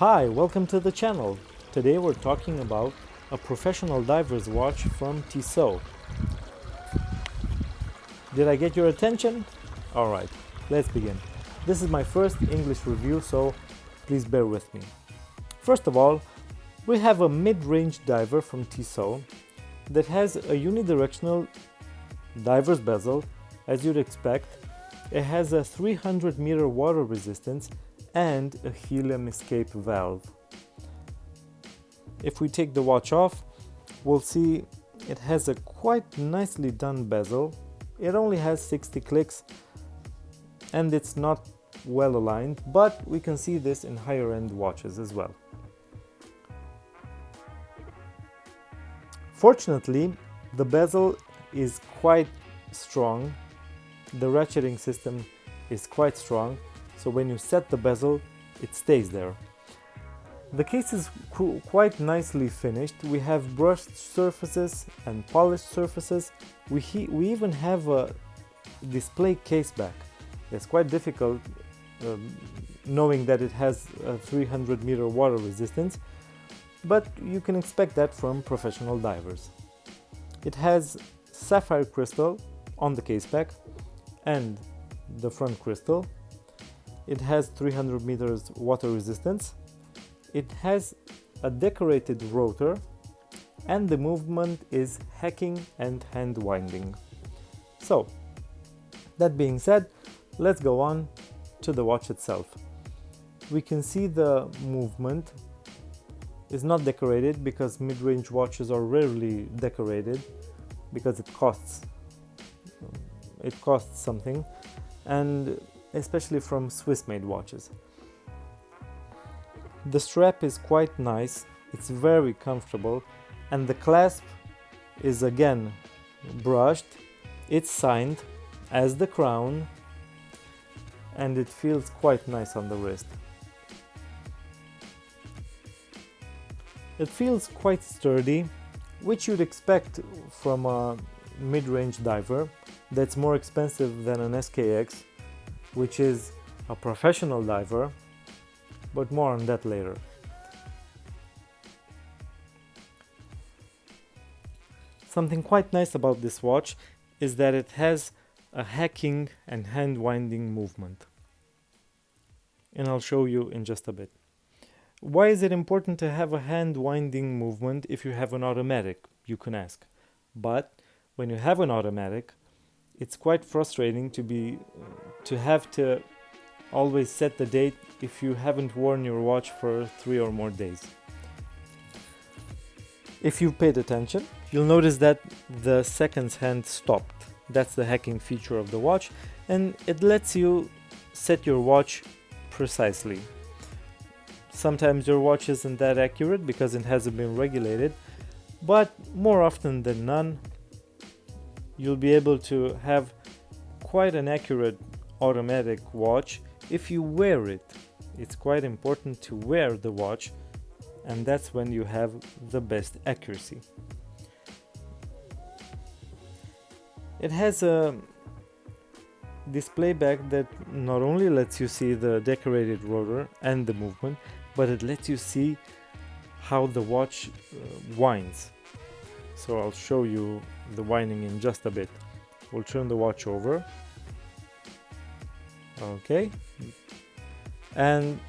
Hi, welcome to the channel. Today we're talking about a professional diver's watch from Tissot. Did I get your attention? Alright, let's begin. This is my first English review, so please bear with me. First of all, we have a mid-range diver from Tissot that has a unidirectional diver's bezel, as you'd expect. It has a 300 meter water resistance and a helium escape valve. If we take the watch off, we'll see it has a quite nicely done bezel. It only has 60 clicks and it's not well aligned, but we can see this in higher end watches as well. Fortunately, the bezel is quite strong. The ratcheting system is quite strong, so when you set the bezel, it stays there. The case is quite nicely finished. We have brushed surfaces and polished surfaces. We even have a display case back. It's quite difficult knowing that it has a 300 meter water resistance, but you can expect that from professional divers. It has sapphire crystal on the case back and the front crystal. It has 300 meters water resistance. It has a decorated rotor and the movement is hacking and hand winding. So, that being said, let's go on to the watch itself. We can see the movement is not decorated because mid-range watches are rarely decorated because it costs something, and especially from Swiss-made watches. The strap is quite nice, it's very comfortable, and the clasp is again brushed. It's signed as the crown and it feels quite nice on the wrist. It feels quite sturdy, which you'd expect from a mid-range diver that's more expensive than an SKX, which is a professional diver, but more on that later. Something quite nice about this watch is that it has a hacking and hand winding movement, and I'll show you in just a bit. Why is it important to have a hand winding movement if you have an automatic, you can ask. But when you have an automatic, it's quite frustrating to have to always set the date if you haven't worn your watch for 3 or more days. If you've paid attention, you'll notice that the seconds hand stopped. That's the hacking feature of the watch, and it lets you set your watch precisely. Sometimes your watch isn't that accurate because it hasn't been regulated, but more often than none, you'll be able to have quite an accurate automatic watch if you wear it. It's quite important to wear the watch, and that's when you have the best accuracy. It has a display back that not only lets you see the decorated rotor and the movement, but it lets you see how the watch winds. So I'll show you the winding in just a bit. We'll turn the watch over. Okay, and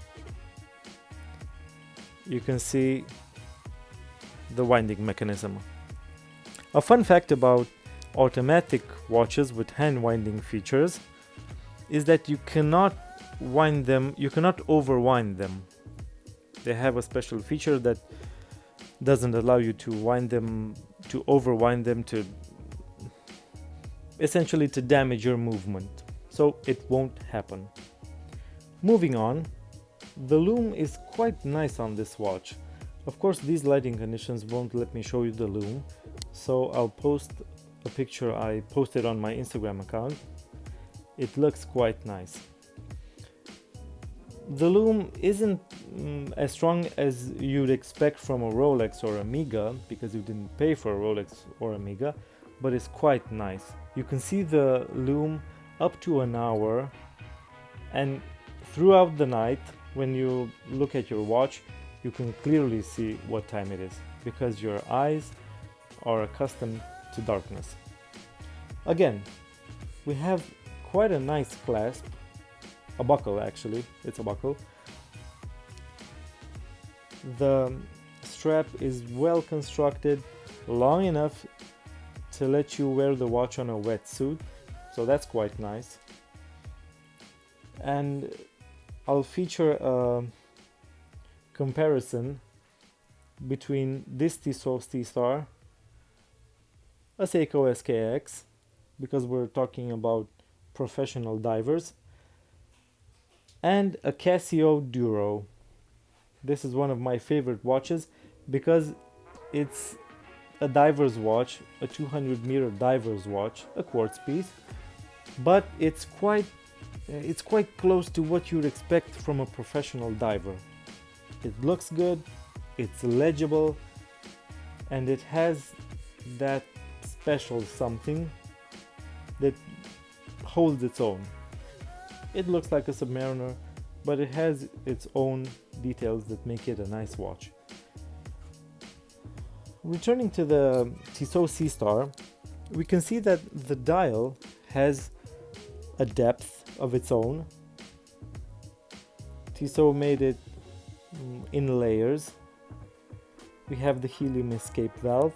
you can see the winding mechanism. A fun fact about automatic watches with hand winding features is that you cannot wind them, you cannot overwind them. They have a special feature that doesn't allow you to wind them, to overwind them, to essentially to damage your movement. So it won't happen. Moving on, the lume is quite nice on this watch. Of course, these lighting conditions won't let me show you the lume, so I'll post a picture I posted on my Instagram account. It looks quite nice. The lume isn't as strong as you'd expect from a Rolex or Omega, because you didn't pay for a Rolex or Omega, but it's quite nice. You can see the lume up to an hour, and throughout the night when you look at your watch, you can clearly see what time it is because your eyes are accustomed to darkness. Again, we have quite a nice clasp, a buckle actually, it's a buckle. The strap is well constructed, long enough to let you wear the watch on a wetsuit, so that's quite nice. And I'll feature a comparison between this Tissot Seastar, a Seiko SKX, because we're talking about professional divers, and a Casio Duro. This is one of my favorite watches because it's a diver's watch, a 200-meter diver's watch, a quartz piece, but it's quite close to what you'd expect from a professional diver. It looks good, it's legible, and it has that special something that holds its own. It looks like a Submariner, but it has its own details that make it a nice watch. Returning to the Tissot Seastar, we can see that the dial has a depth of its own. Tissot made it in layers. We have the helium escape valve.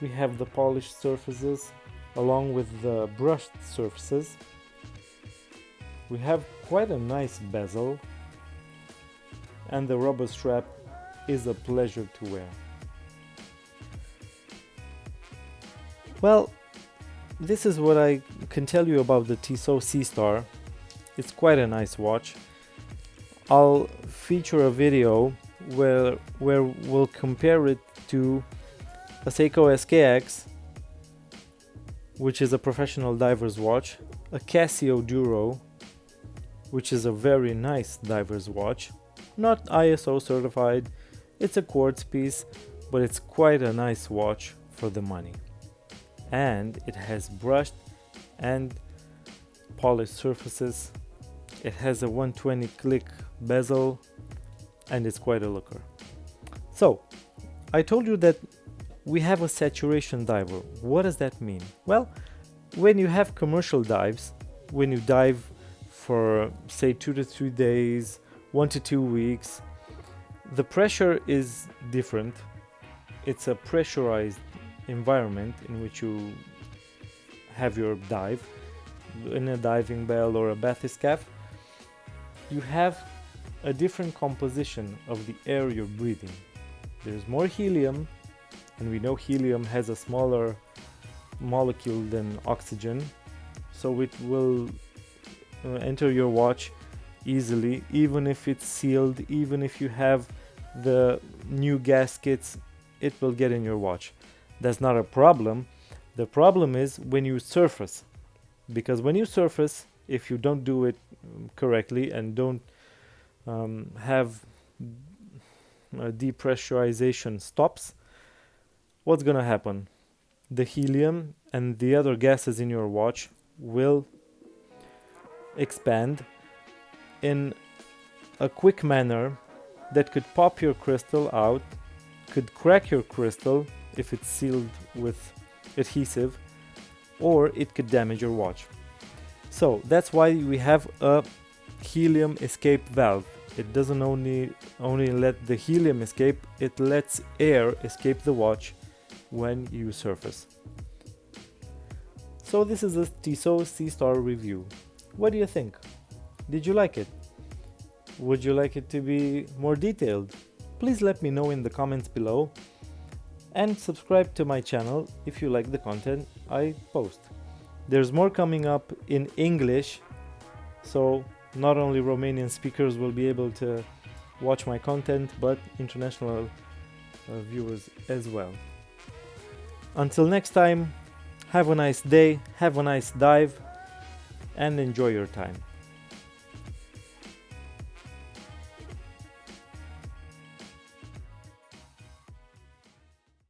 We have the polished surfaces along with the brushed surfaces. We have quite a nice bezel, and the rubber strap is a pleasure to wear. Well, this is what I can tell you about the Tissot Seastar. It's quite a nice watch. I'll feature a video where we'll compare it to a Seiko SKX, which is a professional diver's watch, a Casio Duro, which is a very nice diver's watch, not ISO certified, it's a quartz piece, but it's quite a nice watch for the money. And it has brushed and polished surfaces. It has a 120 click bezel, and it's quite a looker. So, I told you that we have a saturation diver. What does that mean? Well, when you have commercial dives, when you dive for say 2 to 3 days, 1 to 2 weeks, the pressure is different. It's a pressurized environment in which you have your dive. In a diving bell or a bathyscaphe, you have a different composition of the air you're breathing. There's more helium, and we know helium has a smaller molecule than oxygen, so it will enter your watch easily, even if it's sealed, even if you have the new gaskets, it will get in your watch. That's not a problem. The problem is when you surface, because when you surface, if you don't do it correctly and don't have depressurization stops, what's gonna happen? The helium and the other gases in your watch will expand in a quick manner that could pop your crystal out, could crack your crystal if it's sealed with adhesive, or it could damage your watch. So that's why we have a helium escape valve. It doesn't only let the helium escape, it lets air escape the watch when you surface. So this is a Tissot Seastar review. What do you think? Did you like it? Would you like it to be more detailed? Please let me know in the comments below, and subscribe to my channel if you like the content I post. There's more coming up in English, so not only Romanian speakers will be able to watch my content, but international viewers as well. Until next time, have a nice day, have a nice dive, and enjoy your time.